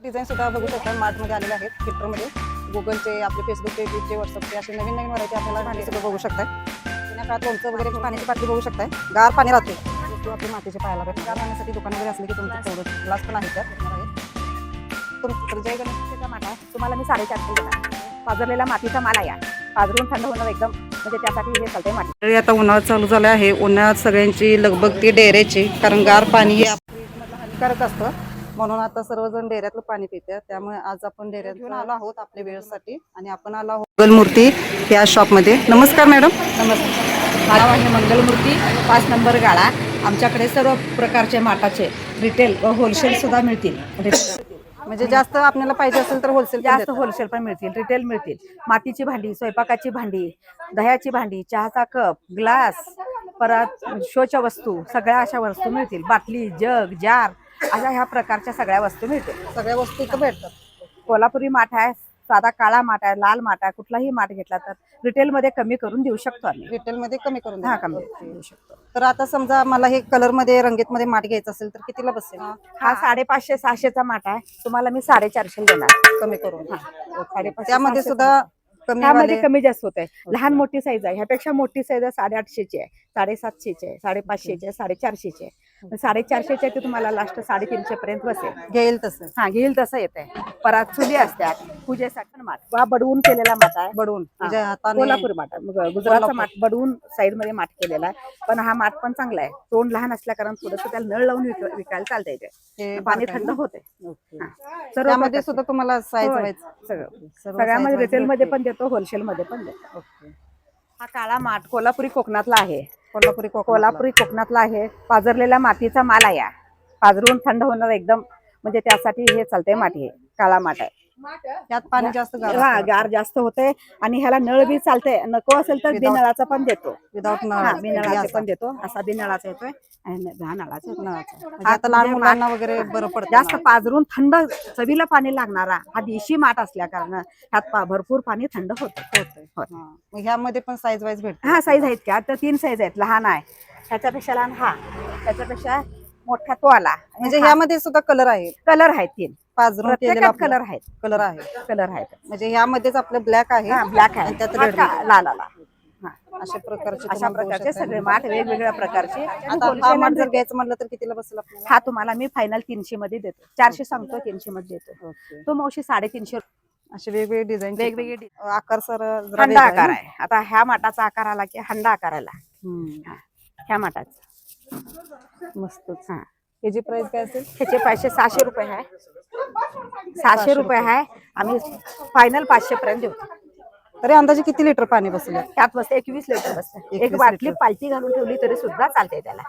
Design सुद्धा बघू शकता मार्टमध्ये आलेले आहेत फिल्टरमध्ये. गुगलचे, आपले फेसबुकचे, युट्यूबचे, व्हॉट्सअपचे असे नवीन नवीन व्हरायटी आपल्याला भांडी सुद्धा बघू शकताय. जुन्या काळात लोणचं वगैरे पाण्याची बाटली बघू शकताय. गार पाणी राहते. वस्तू आपली मातीचे पाहायला भेटतात. गार पाण्यासाठी दुकान वगैरे असले की तुमचं तेवढं ग्लास पण आहे तर जय गणेशचा माठा तुम्हाला मी 450 देणार. पाजरलेला मातीचा माल आहे. पाजरून थंड होणार एकदम, म्हणजे त्यासाठी हे चालतंय माती. आता उन्हाळा चालू झाला आहे. उन्हाळ्यात सगळ्यांची लगबग ती डेरेची, कारण गार पाणी हे हानिकारक असतं. म्हणून आता सर्वजण डेऱ्यातलं पाणी पितात. त्यामुळे आज आपण डेऱ्यात घेऊन आलो आहोत आपल्या वेळेसाठी आणि आपण आलो आहोत मंगलमूर्ती या शॉपमध्ये. नमस्कार मॅडम. नमस्कार. नाव आहे मंगलमूर्ती, 5 नंबर गाळा. आमच्याकडे सर्व प्रकारचे माठाचे रिटेल व होलसेल सुद्धा मिळतील. म्हणजे जास्त आपल्याला पाहिजे असेल तर होलसेल जास्त होलसेल पण मिळतील, रिटेल मिळतील. मातीची भांडी, स्वयंपाकाची भांडी, दह्याची भांडी, चहाचा कप, ग्लास, परत शोच्या वस्तू, सगळ्या अशा वस्तू मिळतील. बाटली, जग, जार अशा ह्या प्रकारच्या सगळ्या वस्तू मिळतील. सगळ्या वस्तू इथं भेटतात. कोल्हापुरी माठ आहे, साधा काळा माठ आहे, लाल माठ आहे. कुठलाही माठ घेतला तर रिटेलमध्ये कमी करून देऊ शकतो आम्ही. रिटेलमध्ये कमी करून कमी देऊ शकतो. तर आता समजा मला हे कलर मध्ये रंगीत मध्ये माठ घ्यायचं असेल तर कितीला बसेल? हा 550-600चा माठ आहे. तुम्हाला मी 450 देणार कमी करून. 550. त्यामध्ये सुद्धा त्यामध्ये कमी जास्त होत आहे. लहान मोठी साईज आहे. ह्यापेक्षा मोठी साईज आहे 850ची आहे, 750ची आहे, 550ची आहे, 450ची आहे. 450ची आहे ते तुम्हाला लास्ट 350 पर्यंत बसेल. घेईल तसं. घेईल तसं येत आहे. परत चुली असतात पूजेसाठी माठ. बडवून केलेला माठ आहे. बडवून म्हणजे कोल्हापूर माठ आहे. गुजरातचा माठ बडवून साईड मध्ये माठ केलेला आहे. पण हा माठ पण चांगला आहे. तोंड लहान असल्या कारण थोडंसं त्याला नळ लावून विकायला चालतंय. ते पाणी थंड होते. त्यामध्ये सुद्धा तुम्हाला साईज वाईज सगळ्यामध्ये रिटेल मध्ये पण देतो, होलसेल मध्ये पण देतो. हा काळा माठ कोल्हापुरी कोकणातला आहे. कोल्हापुरी कोकणातला आहे. पाजरलेला मातीचा माल आहे. पाजरून थंड होणार एकदम, म्हणजे त्यासाठी हे चालतंय माठ. हे काळा माठ आहे. त्यात पाणी जास्त गार जास्त होते आणि ह्याला नळ बी चालते. नको असेल तर बिनळाचा पण देतो. विदाउट बिनळाचे पण देतो. असा बिनळाचा येतोय आणि नळाचा येतो. आता लहान मुलांना वगैरे बरं पडतं. जास्त पाजरून थंड चवीला पाणी लागणारा हा देशी माठ असल्या कारण ह्यात भरपूर पाणी थंड होतं. ह्यामध्ये पण साईज वाईज भेटतो. हा साईज आहेत का? तर 3 साईज आहेत. लहान आहे, ह्याच्यापेक्षा लहान हा, त्याच्यापेक्षा मोठा तो आला. म्हणजे ह्यामध्ये सुद्धा कलर आहे. कलर आहेत 3. पाजरून केलेला कलर आहेत. कलर आहेत. म्हणजे ह्यामध्येच आपलं ब्लॅक आहे. ब्लॅक आहे, त्यात लाल आला. अशा प्रकारचे सगळे माठ वेगवेगळ्या प्रकारचे. आता हा माठ जर घ्यायचं म्हटलं तर कितीला बसेल आपल्याला? हा तुम्हाला मी फायनल 300 मध्ये देतो. 400 सांगतो, 300 मध्ये देतो. तो मावशी 350. असे वेगवेगळे डिझाईन, वेगवेगळे आकार सर हंडा आकार आहे. आता ह्या माठाचा आकार आला की हंडा आकार आला. ह्या माठाचा मस्तच. ह्याची प्राइस काय असेल? ह्याचे पैसे 600 रुपये आहे. 600 रुपये आहे. आम्ही फायनल 500 पर्यंत देऊ. तरी अंदाजे किती लिटर पाणी बसले? त्यात बसते 21 लिटर बसते. एक बाटली पालती घालून ठेवली तरी सुद्धा चालते त्याला.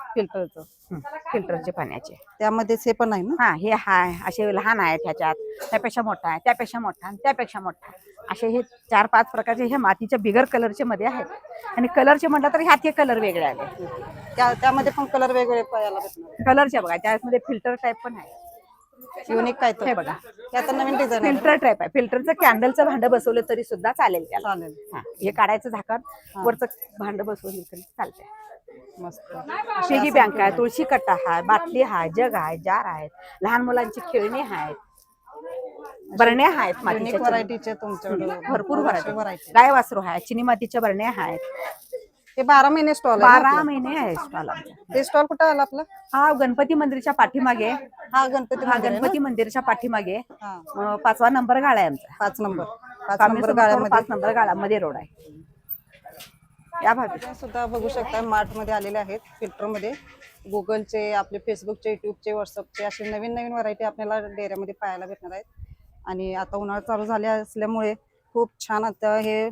फिल्टरचे पाण्याचे. त्यामध्येच हे पण आहे ना? हे हाय असे लहान आहेत. ह्याच्यात त्यापेक्षा मोठा आहे, त्यापेक्षा मोठा, त्यापेक्षा मोठा, असे हे 4-5 प्रकारचे हे मातीच्या बिगर कलरचे मध्ये आहेत. आणि कलरचे म्हटलं तर ह्यात हे कलर वेगळे आले. त्यामध्ये पण कलर वेगळे पाहायला भेटणार. कलरचे बघा, त्यामध्ये फिल्टर टाईप पण आहे. युनिक काय हे बघा, त्यात नवीन डिझाईन फिल्टर टाईप आहे. फिल्टरचं कॅन्डलचं भांडं बसवलं तरी सुद्धा चालेल त्याला. हे काढायचं झाकण, वरचं भांडं बसवलं तरी चालतंय. मस्त. पिगी बँक आहे, तुळशी कट्टा आहे, बाटली आहे, जग आहे, जार आहेत, लहान मुलांची खेळणी आहेत, बरण्या आहेत. मातीच्या व्हरायटीचे तुमच्याकडे भरपूर व्हरायटी. गाय वासरू आहे, चिनी मातीच्या बरण्या आहेत. हे 12 महिने स्टॉल 12 महिने आहे स्टॉल आमचा. ते स्टॉल कुठे आला आपला? हा गणपती मंदिरच्या पाठीमागे. गणपती मंदिरच्या पाठीमागे 5वा नंबर गाळा आहे आमचा. 5 नंबर 5 नंबर गाळामध्ये रोड आहे. या भागात सुद्धा बघू शकता मार्ट मध्ये आलेले आहेत. फिल्टर मध्ये गुगलचे, आपले फेसबुकचे, युट्यूबचे, व्हॉट्सअपचे असे नवीन नवीन व्हरायटी आपल्याला डेऱ्यामध्ये पाहायला भेटणार आहेत. आणि आता उन्हाळा चालू झाले असल्यामुळे खूप छान आता हे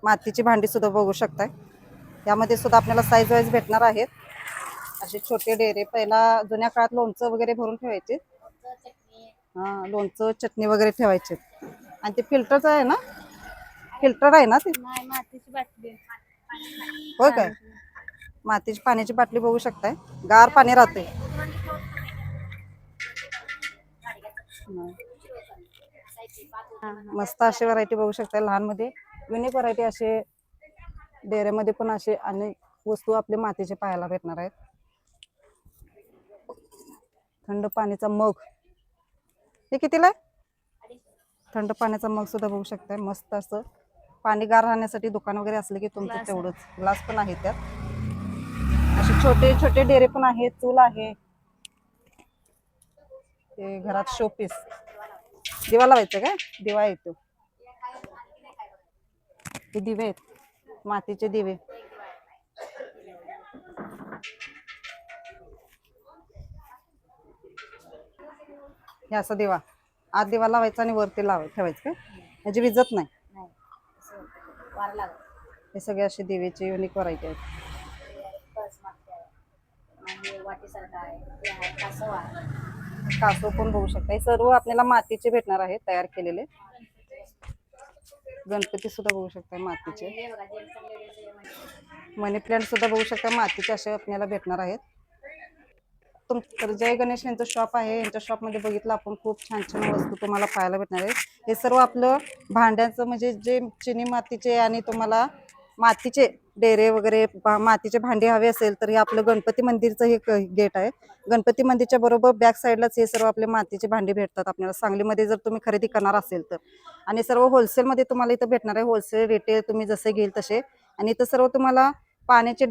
मातीची भांडी सुद्धा बघू शकताय. यामध्ये सुद्धा आपल्याला साईज वाईज भेटणार आहेत. असे छोटे डेरे पहिला जुन्या काळात लोणचं वगैरे भरून ठेवायचे. लोणचं चटणी वगैरे ठेवायचे. आणि ते फिल्टरचं आहे ना? फिल्टर आहे ना ते? मातीची बाटली. होय काय? मातीची पाण्याची बाटली बघू शकताय. गार पाणी राहते. मस्त अशी व्हरायटी बघू शकताय. लहान मध्ये युनिक व्हरायटी असे डेऱ्यामध्ये पण असे अनेक वस्तू आपले मातीचे पाहायला भेटणार आहेत. थंड पाणीचा मग हे कितीला आहे? थंड पाण्याचा मग सुद्धा बघू शकताय. मस्त असं पाणी गार राहण्यासाठी दुकान वगैरे असले की तुमचं तेवढंच. ग्लास पण आहे त्यात. असे छोटे छोटे डेरे पण आहेत. चूल आहे. ते घरात शोपीस. दिवा लावायचं काय? दिवा येतो. हे दिवे आहेत. मातीचे दिवे. हे असा दिवा. आत दिवा लावायचा आणि वरती ठेवायचं काय? म्हणजे विजत नाही. हे सगळे असे दिवेचे युनिक व्हरायटी आहेत. कासव पण बघू शकता. हे सर्व आपल्याला मातीचे भेटणार आहेत तयार केलेले. गणपती सुद्धा बघू शकता मातीचे. मनी प्लांट सुद्धा बघू शकता मातीचे असे आपल्याला भेटणार आहेत. तर जय गणेश यांचं शॉप आहे. यांच्या शॉपमध्ये बघितलं आपण खूप छान छान वस्तू तुम्हाला पाहायला भेटणार आहे. हे सर्व आपलं भांड्यांचं म्हणजे जे चिनी मातीचे आणि तुम्हाला मातीचे डेरे वगैरे मातीचे भांडे हवे असेल तर हे आपलं गणपती मंदिरचं हे गेट आहे. गणपती मंदिरच्या बरोबर बॅक साईडलाच हे सर्व आपले मातीचे भांडे भेटतात आपल्याला सांगलीमध्ये जर तुम्ही खरेदी करणार असेल तर. आणि सर्व होलसेलमध्ये तुम्हाला इथं भेटणार आहे. होलसेल रिटेल तुम्ही जसे घेईल तसे. आणि इथं सर्व तुम्हाला पाण्याचे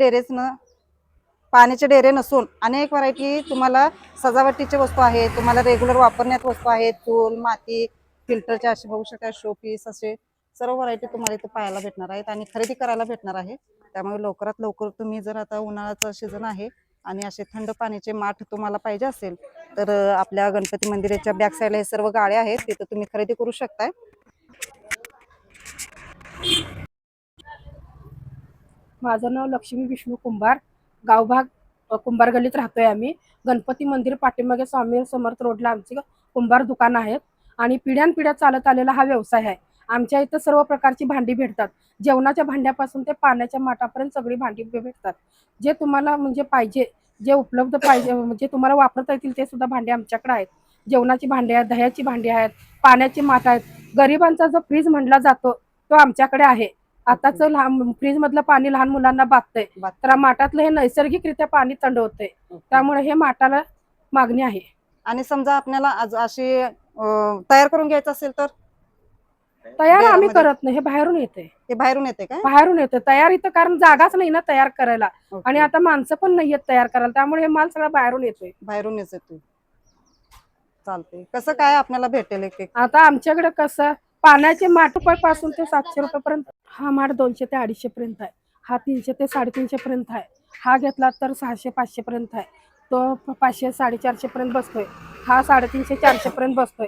डेरे नसून अनेक व्हरायटी तुम्हाला सजावटीचे वस्तू आहेत. तुम्हाला रेग्युलर वापरण्यात वस्तू आहेत. चूल माती फिल्टरचे असे बघू शकता शोपीस असे सर्व व्हरायटी तुम्हाला इथे पाहायला भेटणार आहेत आणि खरेदी करायला भेटणार आहे. त्यामुळे लवकरात लवकर तुम्ही जर आता उन्हाळ्याचा सीझन आहे आणि असे थंड पाण्याचे माठ तुम्हाला पाहिजे असेल तर आपल्या गणपती मंदिराच्या बॅक साईडला हे सर्व गाड्या आहेत. तिथं तुम्ही खरेदी करू शकताय. माझं नाव लक्ष्मी विष्णू कुंभार. गावभाग कुंभार गल्लीत राहतोय आम्ही. गणपती मंदिर पाठीमागे स्वामी समर्थ रोडला आमचे कुंभार दुकान आहेत आणि पिढ्यानपिढ्या चालत आलेला हा व्यवसाय आहे. आमच्या इथं सर्व प्रकारची भांडी भेटतात. जेवणाच्या भांड्यापासून ते पाण्याच्या माठापर्यंत सगळी भांडी भेटतात. जे तुम्हाला म्हणजे पाहिजे, जे उपलब्ध पाहिजे, म्हणजे तुम्हाला वापरता येतील ते सुद्धा भांडे आमच्याकडे आहेत. जेवणाची भांडी आहेत, दह्याची भांडी आहेत, पाण्याची माठ आहेत. गरिबांचा जो फ्रीज म्हणला जातो तो आमच्याकडे आहे. आताच फ्रीज मधलं पाणी लहान मुलांना बाधतंय तर माठातलं हे नैसर्गिकरित्या पाणी थंड होतंय. त्यामुळे हे माठाला मागणी आहे. आणि समजा आपल्याला अशी तयार करून घ्यायचं असेल तर तयार आम्ही करत नाही. हे बाहेरून येते. हे बाहेरून येते काय? बाहेरून येते तयार. इथं कारण जागाच नाही ना तयार करायला आणि आता माणसं पण नाहीयेत तयार करायला. त्यामुळे हे माल सगळा बाहेरून येतोय. बाहेरून येते तू चालते. कसं काय आपल्याला भेटेल? आता आमच्याकडे कसं पाण्याचे माठ पासून ते 700 रुपयापर्यंत. हा माठ 200 ते 250 पर्यंत आहे. हा 300 ते 350 पर्यंत आहे. हा घेतला तर 600-500 पर्यंत आहे. तो 500-450 पर्यंत बसतोय. हा 350-400 पर्यंत बसतोय.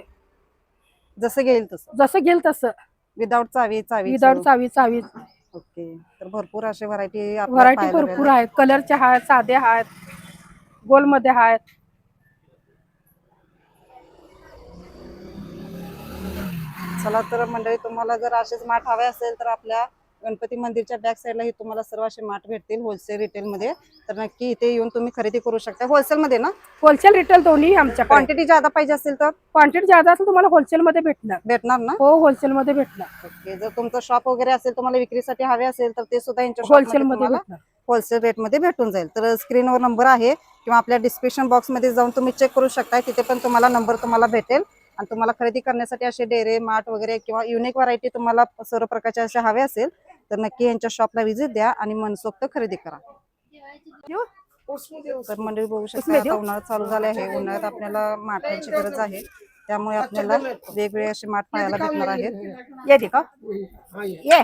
जसं घेईल जसं घेईल तसं. विदाउट चावी विदाउट चावी. ओके. तर भरपूर असे व्हरायटी भरपूर आहेत. कलरचे आहेत, साधे आहेत, गोलमध्ये आहेत. चला तर मंडळी तुम्हाला जर असेच माठ हवे असेल तर आपल्या गणपती मंदिरच्या बॅक साईडला ही तुम्हाला सर्व असे माठ भेटतील होलसेल रिटेल मध्ये. तर नक्की इथे येऊन तुम्ही खरेदी करू शकता. होलसेल मध्ये ना? होलसेल रिटेल दोन्ही आमच्या. क्वांटिटी ज्यादा पाहिजे असेल तर? क्वांटिटी ज्यादा असेल तुम्हाला होलसेल मध्ये भेटणार ना? हो, होलसेल मध्ये भेटणार. ओके. जर तुमचं शॉप वगैरे असेल तुम्हाला विक्रीसाठी हवे असेल तर ते सुद्धा होलसेल मध्ये भेटणार. होलसेल रेट मध्ये भेटून जाईल. तर स्क्रीनवर नंबर आहे किंवा आपल्या डिस्क्रिप्शन बॉक्स मध्ये जाऊन तुम्ही चेक करू शकता. तिथे पण तुम्हाला नंबर तुम्हाला भेटेल. आणि तुम्हाला खरेदी करण्यासाठी असे डेरे माठ वगैरे किंवा युनिक व्हरायटी तुम्हाला सर्व प्रकारचे असे हवे असेल तर नक्की यांच्या शॉपला व्हिजिट द्या आणि मनसोक्त खरेदी करा. तर मंडळी बघू शकता आता उन्हाळा चालू झाले आहे. उन्हाळ्यात आपल्याला माठांची गरज आहे. त्यामुळे आपल्याला वेगवेगळे असे माठ पाहायला भेटणार आहेत. ये